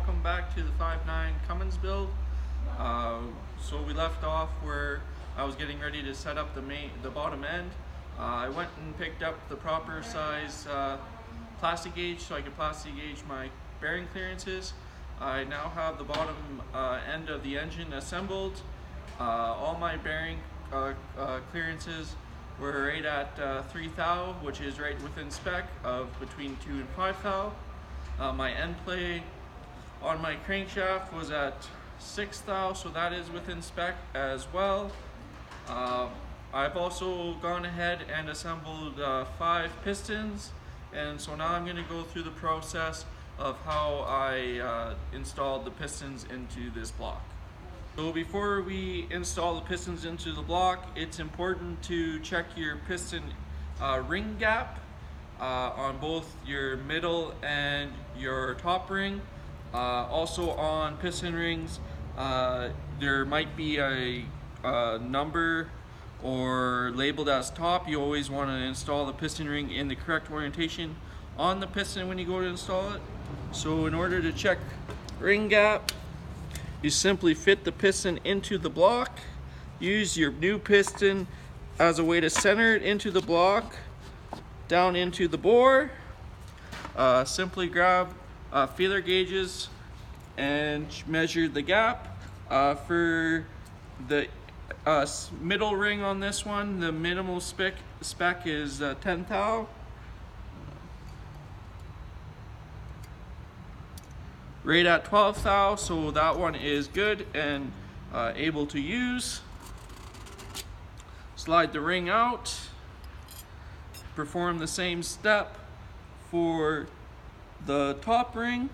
welcome back to the 5.9 Cummins build. So we left off where I was getting ready to set up the bottom end. I went and picked up the proper size plastic gauge so I could plastic gauge my bearing clearances. I now have the bottom end of the engine assembled. All my bearing clearances were right at 3 thou, which is right within spec of between 2 and 5 thou. My end play on my crankshaft was at 6 thou, so that is within spec as well. I've also gone ahead and assembled 5 pistons, and so now I'm going to go through the process of how I installed the pistons into this block. So before we install the pistons into the block, it's important to check your piston ring gap on both your middle and your top ring. Also on piston rings, there might be a number or labeled as top. You always want to install the piston ring in the correct orientation on the piston when you go to install it. So in order to check ring gap, you simply fit the piston into the block. Use your new piston as a way to center it into the block, down into the bore. Simply grab feeler gauges and measure the gap. For the middle ring on this one, the minimal spec is 10 thou. Right at 12 thou, so that one is good and able to use. Slide the ring out. Perform the same step for the top ring.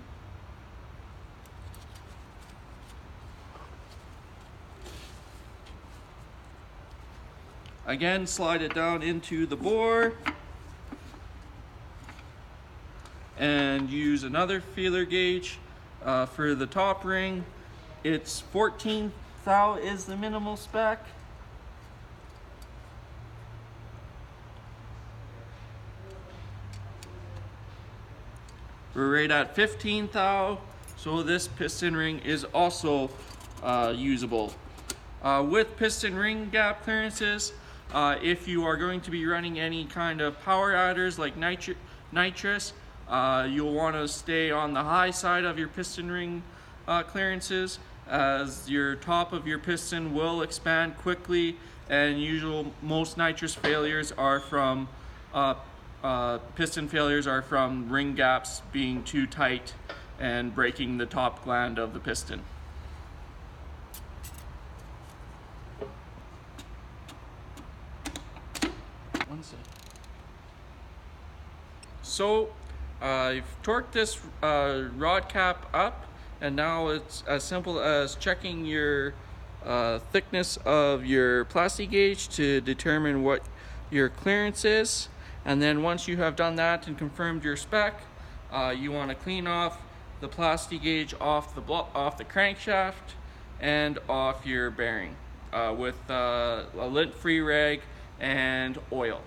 Again, slide it down into the bore and use another feeler gauge. For the top ring, it's 14 thou is the minimal spec. We're right at 15 thou, so this piston ring is also usable. With piston ring gap clearances, if you are going to be running any kind of power adders like nitrous, you'll want to stay on the high side of your piston ring clearances, as your top of your piston will expand quickly, and most nitrous failures are from piston failures are from ring gaps being too tight and breaking the top gland of the piston. So I've torqued this rod cap up, and now it's as simple as checking your thickness of your plastic gauge to determine what your clearance is. And then once you have done that and confirmed your spec, you want to clean off the plastic gauge off the crankshaft and off your bearing with a lint-free rag and oil.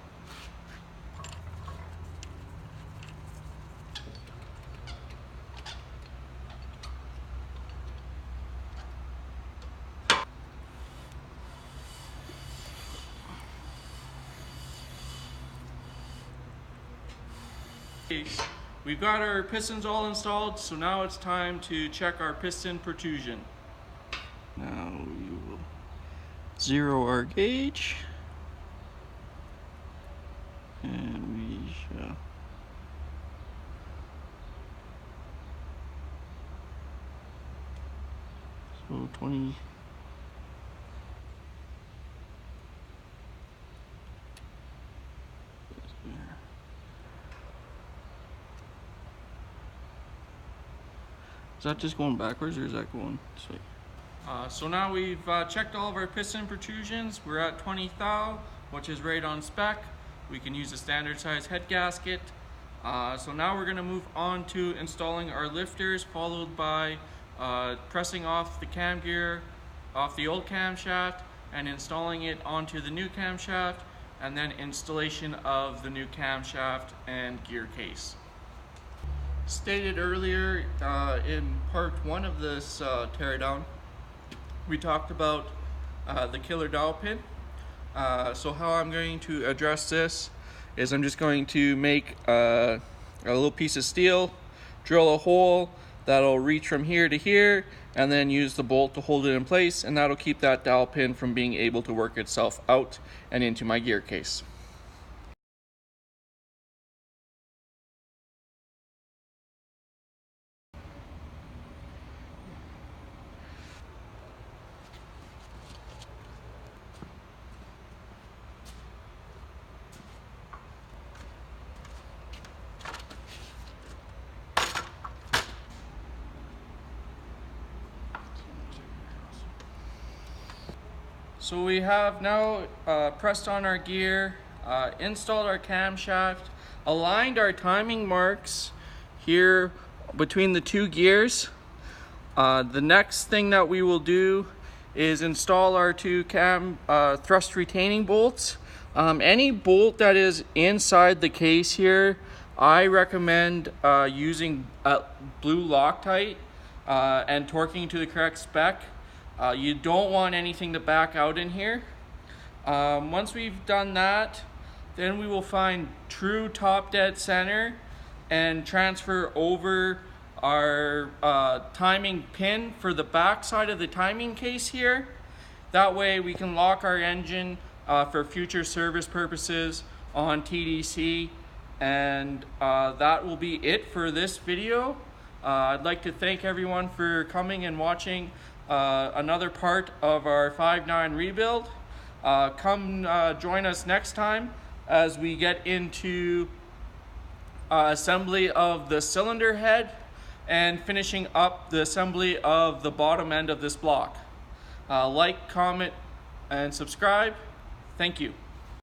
We've got our pistons all installed, so now it's time to check our piston protrusion. Now we will zero our gauge, and we shall so 20. Is that just going backwards, or is that going straight? So now we've checked all of our piston protrusions. We're at 20 thou, which is right on spec. We can use a standard size head gasket. So now we're going to move on to installing our lifters, followed by pressing off the cam gear off the old camshaft and installing it onto the new camshaft, and then installation of the new camshaft and gear case. stated earlier in part 1 of this teardown, we talked about the killer dowel pin. So how I'm going to address this is I'm just going to make a little piece of steel, drill a hole that'll reach from here to here, and then use the bolt to hold it in place, and that'll keep that dowel pin from being able to work itself out and into my gear case. So we have now pressed on our gear, installed our camshaft, aligned our timing marks here between the two gears. The next thing that we will do is install our two thrust retaining bolts. Any bolt that is inside the case here, I recommend using blue Loctite and torquing to the correct spec. You don't want anything to back out in here. Once we've done that, then we will find true top dead center and transfer over our timing pin for the back side of the timing case here. That way we can lock our engine for future service purposes on TDC, and that will be it for this video. I'd like to thank everyone for coming and watching another part of our 5.9 rebuild. Come join us next time as we get into assembly of the cylinder head and finishing up the assembly of the bottom end of this block. Like, comment, and subscribe. Thank you.